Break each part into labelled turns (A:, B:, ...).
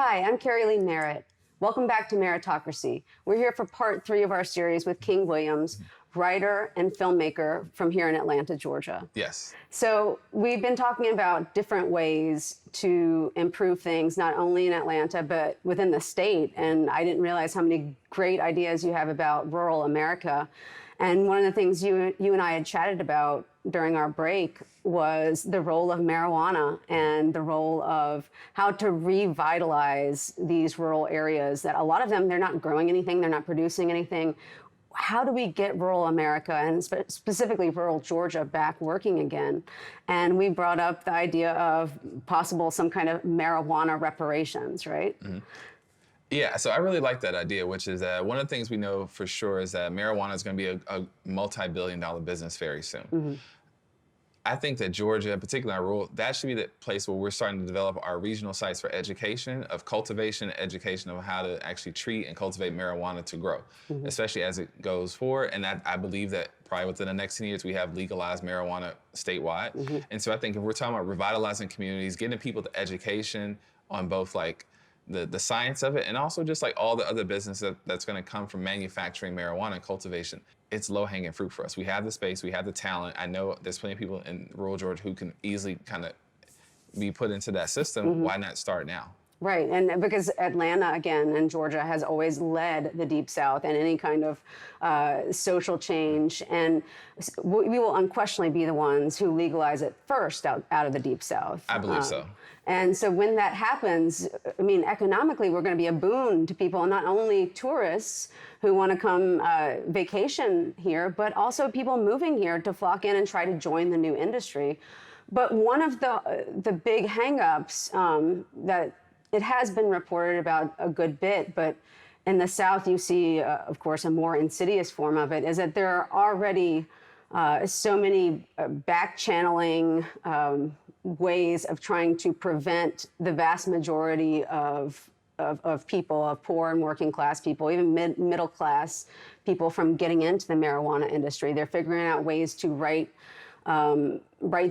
A: Hi, I'm Carrie Lee Merritt. Welcome back to Merrittocracy. We're here for part 3 of our series with King Williams, writer and filmmaker from here in Atlanta, Georgia.
B: Yes.
A: So we've been talking about different ways to improve things, not only in Atlanta, but within the state. And I didn't realize how many great ideas you have about rural America. And one of the things you and I had chatted about during our break was the role of marijuana and the role of how to revitalize these rural areas that a lot of them, they're not growing anything, they're not producing anything. How do we get rural America and specifically rural Georgia back working again? And we brought up the idea of possible some kind of marijuana reparations, right?
B: Mm-hmm. Yeah, so I really like that idea, which is that one of the things we know for sure is that marijuana is going to be a multi-billion-dollar business very soon. Mm-hmm. I think that Georgia, in particular our rural, that should be the place where we're starting to develop our regional sites for education, of cultivation, education of how to actually treat and cultivate marijuana to grow, mm-hmm. especially as it goes forward. And I believe that probably within the next 10 years, we have legalized marijuana statewide. Mm-hmm. And so I think if we're talking about revitalizing communities, getting people to education on both like the science of it, and also just like all the other business that's going to come from manufacturing marijuana and cultivation, it's low-hanging fruit for us. We have the space, we have the talent. I know there's plenty of people in rural Georgia who can easily kind of be put into that system. Mm-hmm. Why not start now?
A: Right, and because Atlanta, again, and Georgia has always led the Deep South in any kind of social change, and we will unquestionably be the ones who legalize it first out of the Deep South.
B: I believe so.
A: And so when that happens, I mean, economically, we're going to be a boon to people, not only tourists who want to come vacation here, but also people moving here to flock in and try to join the new industry. But one of the big hangups that it has been reported about a good bit, but in the South, you see, of course, a more insidious form of it, is that there are already so many back-channeling ways of trying to prevent the vast majority of people, of poor and working class people, even middle class people, from getting into the marijuana industry. They're figuring out ways to write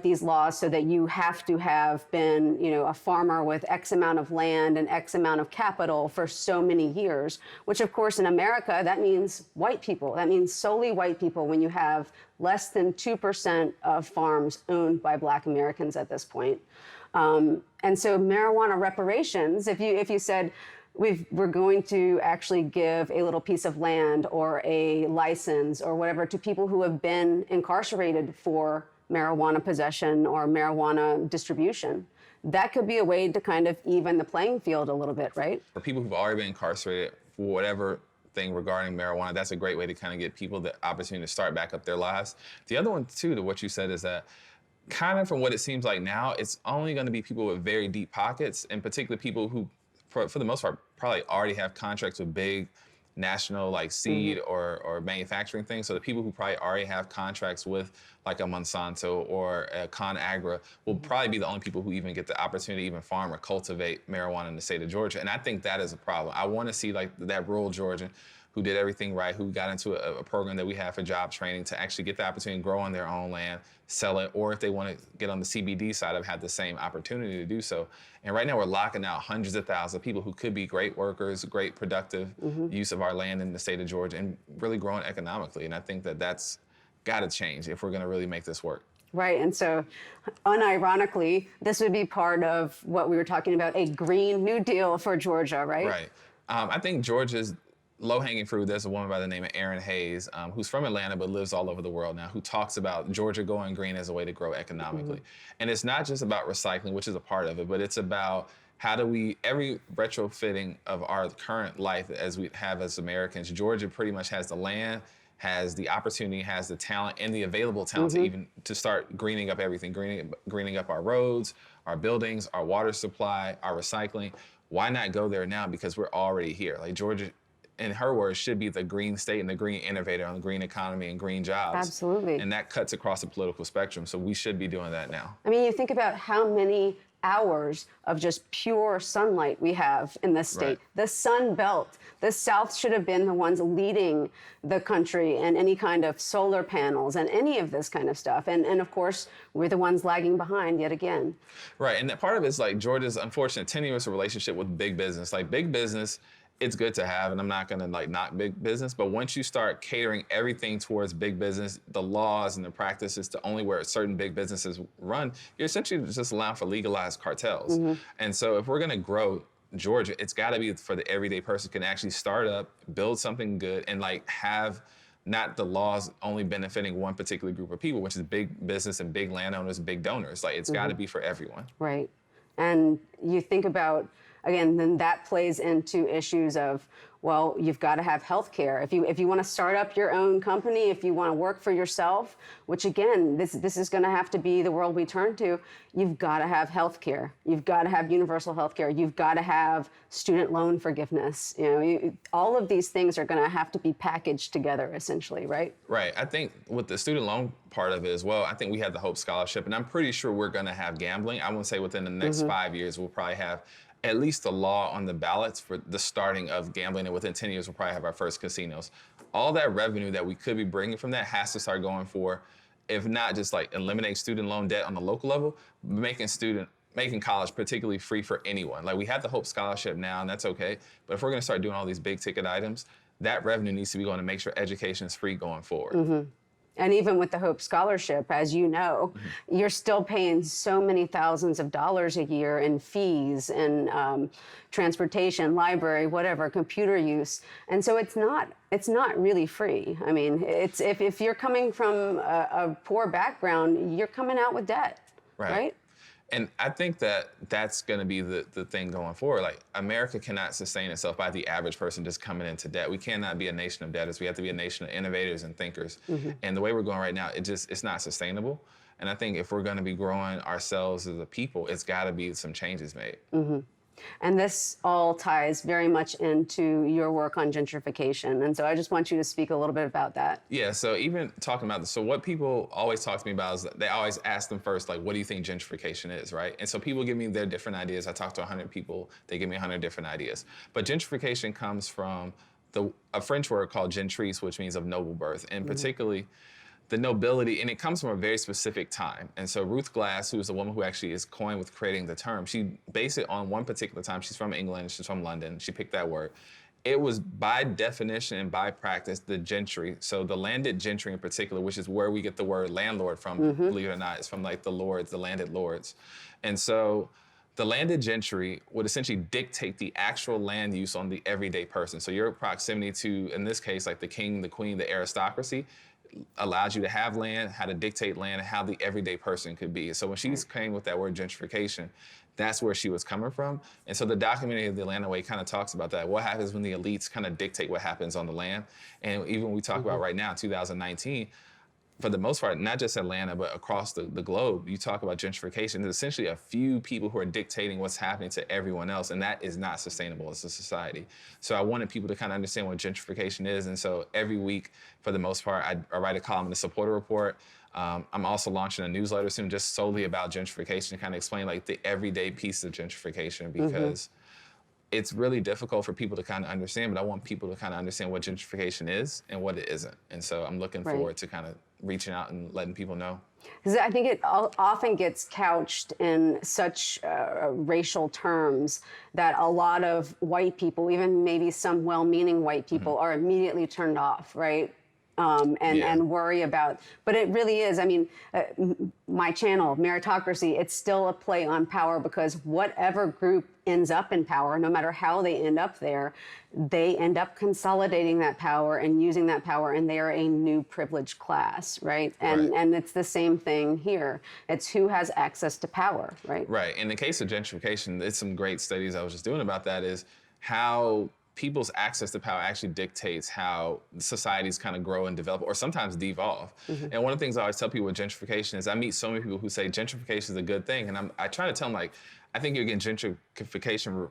A: these laws so that you have to have been, a farmer with X amount of land and X amount of capital for so many years, which of course in America, that means white people. That means solely white people when you have less than 2% of farms owned by Black Americans at this point. And so marijuana reparations, if you said, we're going to actually give a little piece of land or a license or whatever to people who have been incarcerated for marijuana possession or marijuana distribution. That could be a way to kind of even the playing field a little bit, right?
B: For people who've already been incarcerated for whatever thing regarding marijuana, that's a great way to kind of get people the opportunity to start back up their lives. The other one, too, to what you said is that kind of from what it seems like now, it's only going to be people with very deep pockets, and particularly people who, for the most part, probably already have contracts with big national like seed mm-hmm. or manufacturing things. So the people who probably already have contracts with like a Monsanto or a ConAgra will mm-hmm. probably be the only people who even get the opportunity to even farm or cultivate marijuana in the state of Georgia. And I think that is a problem. I want to see like that rural Georgian who did everything right, who got into a program that we have for job training to actually get the opportunity to grow on their own land, sell it, or if they want to get on the CBD side, have had the same opportunity to do so. And right now we're locking out hundreds of thousands of people who could be great workers, great productive mm-hmm. use of our land in the state of Georgia and really growing economically. And I think that that's got to change if we're going to really make this work.
A: Right, and so unironically, this would be part of what we were talking about, a Green New Deal for Georgia, right?
B: Right. I think Georgia's low-hanging fruit, there's a woman by the name of Erin Hayes, who's from Atlanta but lives all over the world now, who talks about Georgia going green as a way to grow economically. Mm-hmm. And it's not just about recycling, which is a part of it, but it's about how do we, every retrofitting of our current life as we have as Americans, Georgia pretty much has the land, has the opportunity, has the talent, and the available talent mm-hmm. to even to start greening up everything, greening up our roads, our buildings, our water supply, our recycling. Why not go there now? Because we're already here. Like Georgia, in her words, should be the green state and the green innovator on the green economy and green jobs.
A: Absolutely.
B: And that cuts across the political spectrum, so we should be doing that now.
A: I mean, you think about how many hours of just pure sunlight we have in this state.
B: Right.
A: The Sun Belt. The South should have been the ones leading the country in any kind of solar panels and any of this kind of stuff. And of course, we're the ones lagging behind yet again.
B: Right, and that part of it is like Georgia's unfortunate tenuous relationship with big business. Like big business, it's good to have, and I'm not gonna like knock big business, but once you start catering everything towards big business, the laws and the practices to only where certain big businesses run, you're essentially just allowing for legalized cartels. And so if we're gonna grow Georgia, it's gotta be for the everyday person can actually start up, build something good, and like have not the laws only benefiting one particular group of people, which is big business and big landowners, big donors. Like it's gotta be for everyone.
A: Right. And you think about, again, then that plays into issues of, well, you've got to have health care. If you want to start up your own company, if you want to work for yourself, which again, this is going to have to be the world we turn to, you've got to have health care. You've got to have universal health care. You've got to have student loan forgiveness. All of these things are going to have to be packaged together, essentially, right?
B: Right. I think with the student loan part of it as well, I think we have the Hope Scholarship, and I'm pretty sure we're going to have gambling. I want to say within the next 5 years, we'll probably have at least a law on the ballots for the starting of gambling, and within 10 years, we'll probably have our first casinos. All that revenue that we could be bringing from that has to start going for, if not just like eliminate student loan debt on the local level, making college particularly free for anyone. Like we have the Hope Scholarship now, and that's okay. But if we're gonna start doing all these big ticket items, that revenue needs to be going to make sure education is free going forward.
A: And even with the Hope Scholarship, as you know, you're still paying so many thousands of dollars a year in fees and transportation, library, whatever, computer use. And so it's not really free. I mean, it's if you're coming from a poor background, you're coming out with debt, right?
B: And I think that that's going to be the thing going forward. Like America cannot sustain itself by the average person just coming into debt. We cannot be a nation of debtors. We have to be a nation of innovators and thinkers. And the way we're going right now, it's not sustainable. And I think if we're going to be growing ourselves as a people, it's got to be some changes made.
A: And this all ties very much into your work on gentrification. And so I just want you to speak a little bit about that.
B: Yeah, so even talking about this, so what people always talk to me about is that they always ask them first, like, what do you think gentrification is, right? And so people give me their different ideas. I talk to 100 people, they give me 100 different ideas. But gentrification comes from a French word called gentris, which means of noble birth, and particularly the nobility, and it comes from a very specific time. And so Ruth Glass, who is the woman who actually is coined with creating the term, she based it on one particular time. She's from England, she's from London, she picked that word. It was by definition and by practice, the gentry. So the landed gentry in particular, which is where we get the word landlord from, believe it or not, it's from like the lords, the landed lords. And so the landed gentry would essentially dictate the actual land use on the everyday person. So your proximity to, in this case, like the king, the queen, the aristocracy, allows you to have land, how to dictate land, and how the everyday person could be. So when she came with that word gentrification, that's where she was coming from. And so the documentary of the Atlanta Way kind of talks about that. What happens when the elites kind of dictate what happens on the land? And even we talk about right now, 2019, for the most part, not just Atlanta, but across the globe, you talk about gentrification. There's essentially a few people who are dictating what's happening to everyone else, and that is not sustainable as a society. So I wanted people to kind of understand what gentrification is, and so every week, for the most part, I write a column in the Supporter Report. I'm also launching a newsletter soon just solely about gentrification to kind of explain like the everyday piece of gentrification, because it's really difficult for people to kind of understand, but I want people to kind of understand what gentrification is and what it isn't. And so I'm looking forward to kind of reaching out and letting people know.
A: Because I think it often gets couched in such racial terms that a lot of white people, even maybe some well-meaning white people, are immediately turned off, right? And worry about, but it really is. I mean, my channel, Merrittocracy, it's still a play on power, because whatever group ends up in power, no matter how they end up there, they end up consolidating that power and using that power, and they are a new privileged class, right? And it's the same thing here. It's who has access to power, right?
B: Right. In the case of gentrification, it's some great studies I was just doing about that, is how people's access to power actually dictates how societies kind of grow and develop, or sometimes devolve. And one of the things I always tell people with gentrification is I meet so many people who say gentrification is a good thing, and I try to tell them, like, I think you're getting gentrification,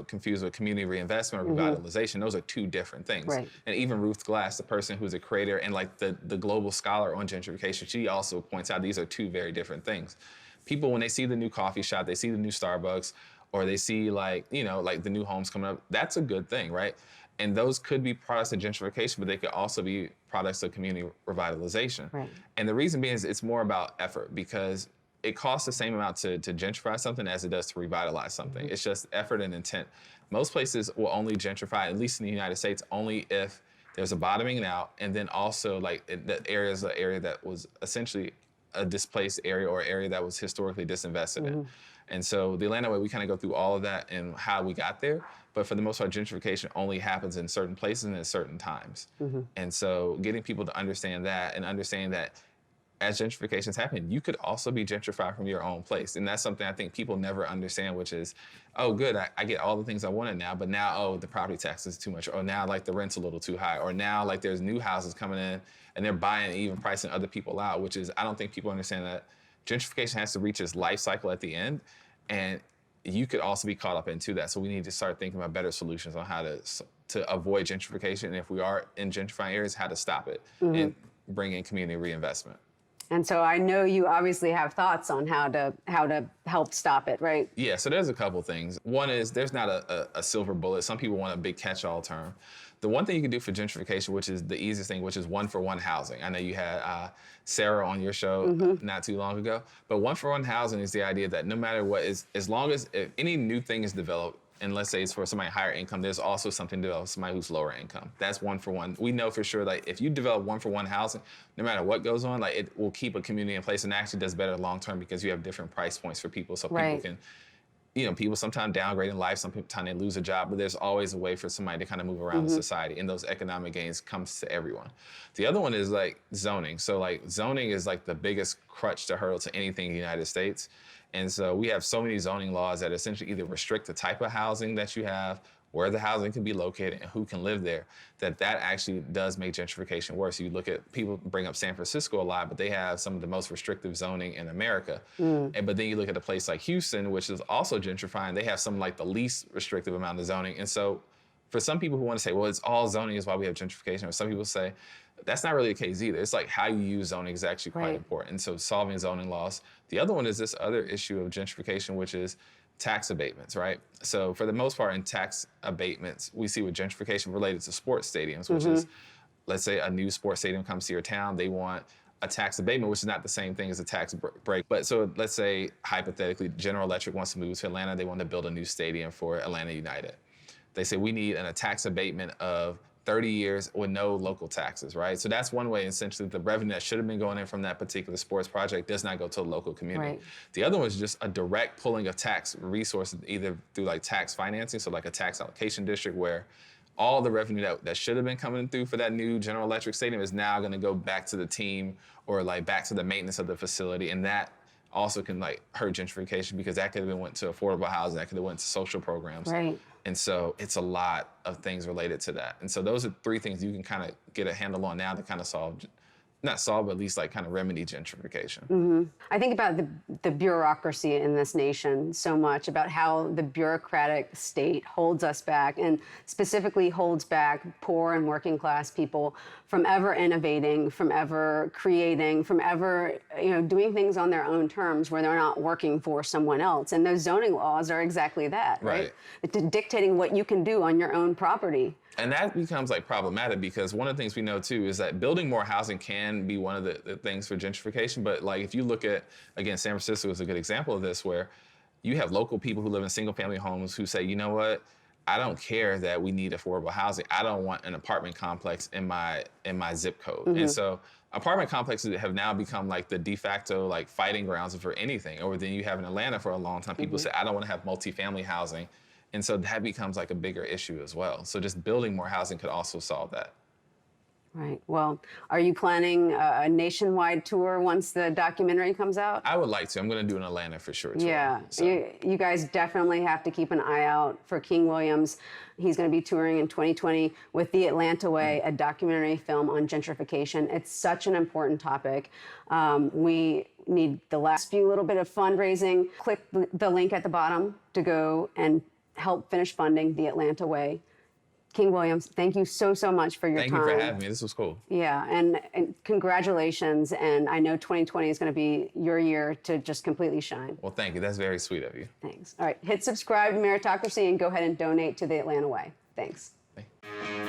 B: confused with community reinvestment or revitalization. Those are two different things.
A: Right.
B: And even Ruth Glass, the person who's a creator and like the global scholar on gentrification, she also points out these are two very different things. people, when they see the new coffee shop, they see the new Starbucks, or they see like, like the new homes coming up, that's a good thing, right? And those could be products of gentrification, but they could also be products of community revitalization.
A: Right.
B: And the reason being is it's more about effort, because it costs the same amount to gentrify something as it does to revitalize something. It's just effort and intent. Most places will only gentrify, at least in the United States, only if there's a bottoming out, and then also like the area is an area that was essentially a displaced area or area that was historically disinvested in. And so the Atlanta way, we kind of go through all of that and how we got there. But for the most part, gentrification only happens in certain places and at certain times. And so getting people to understand that, and understanding that as gentrification is happening, you could also be gentrified from your own place. And that's something I think people never understand, which is, oh, good, I get all the things I wanted now, but now, oh, the property tax is too much, or now like the rent's a little too high, or now like there's new houses coming in and they're buying and even pricing other people out, which is, I don't think people understand that gentrification has to reach its life cycle at the end. And you could also be caught up into that. So we need to start thinking about better solutions on how to avoid gentrification. And if we are in gentrifying areas, how to stop it and bring in community reinvestment.
A: And so I know you obviously have thoughts on how to help stop it, right?
B: Yeah, so there's a couple things. One is there's not a silver bullet. Some people want a big catch-all term. The one thing you can do for gentrification, which is the easiest thing, which is one-for-one housing. I know you had Sarah on your show not too long ago, but one-for-one housing is the idea that no matter what, as long as if any new thing is developed, and let's say it's for somebody higher income, there's also something developed for somebody who's lower income. That's one for one. We know for sure, like if you develop one for one housing, no matter what goes on, like it will keep a community in place, and actually does better long term because you have different price points for people. So people can, people sometimes downgrade in life, sometimes they lose a job, but there's always a way for somebody to kind of move around the society, and those economic gains comes to everyone. The other one is like zoning. So like zoning is like the biggest crutch to hurdle to anything in the United States. And so we have so many zoning laws that essentially either restrict the type of housing that you have, where the housing can be located, and who can live there, that actually does make gentrification worse. You look at, people bring up San Francisco a lot, but they have some of the most restrictive zoning in America. But then you look at a place like Houston, which is also gentrifying, they have some like the least restrictive amount of zoning. And so for some people who want to say, well, it's all zoning is why we have gentrification, or some people say, that's not really the case either. It's like how you use zoning is actually quite important. So solving zoning laws. The other one is this other issue of gentrification, which is tax abatements, right? So for the most part in tax abatements, we see with gentrification related to sports stadiums, which is, let's say a new sports stadium comes to your town, they want a tax abatement, which is not the same thing as a tax break. But so let's say, hypothetically, General Electric wants to move to Atlanta, they want to build a new stadium for Atlanta United. They say, we need a tax abatement of 30 years with no local taxes, right? So that's one way, essentially, the revenue that should have been going in from that particular sports project does not go to the local community. The other one is just a direct pulling of tax resources, either through like tax financing, so like a tax allocation district where all the revenue that should have been coming through for that new General Electric stadium is now gonna go back to the team or like back to the maintenance of the facility. And that also can like hurt gentrification, because that could have been went to affordable housing, that could have went to social programs. And so it's a lot of things related to that. And so those are three things you can kind of get a handle on now to kind of solve, not solve, but at least like kind of remedy gentrification.
A: I think about the bureaucracy in this nation so much, about how the bureaucratic state holds us back, and specifically holds back poor and working class people from ever innovating, from ever creating, from ever doing things on their own terms where they're not working for someone else. And those zoning laws are exactly that, right? Dictating what you can do on your own property.
B: And that becomes like problematic, because one of the things we know too is that building more housing can be one of the things for gentrification. But like if you look at, again, San Francisco is a good example of this, where you have local people who live in single family homes who say, you know what, I don't care that we need affordable housing. I don't want an apartment complex in my zip code. And so apartment complexes have now become like the de facto like fighting grounds for anything. Or then you have in Atlanta for a long time, people say, I don't want to have multifamily housing. And so that becomes like a bigger issue as well. So just building more housing could also solve that.
A: Right. Well, are you planning a nationwide tour once the documentary comes out?
B: I would like to. I'm going to do an Atlanta for sure tour.
A: Yeah. So. You guys definitely have to keep an eye out for King Williams. He's going to be touring in 2020 with The Atlanta Way, a documentary film on gentrification. It's such an important topic. We need the last few little bit of fundraising. Click the link at the bottom to go and help finish funding The Atlanta Way. King Williams, thank you so, so much for your
B: Thank
A: time.
B: you for having me. This was cool.
A: Yeah, and congratulations. And I know 2020 is going to be your year to just completely shine.
B: Well, thank you. That's very sweet of you.
A: Thanks. All right, hit subscribe to Merrittocracy and go ahead and donate to the Atlanta Way. Thanks.
B: Thank you.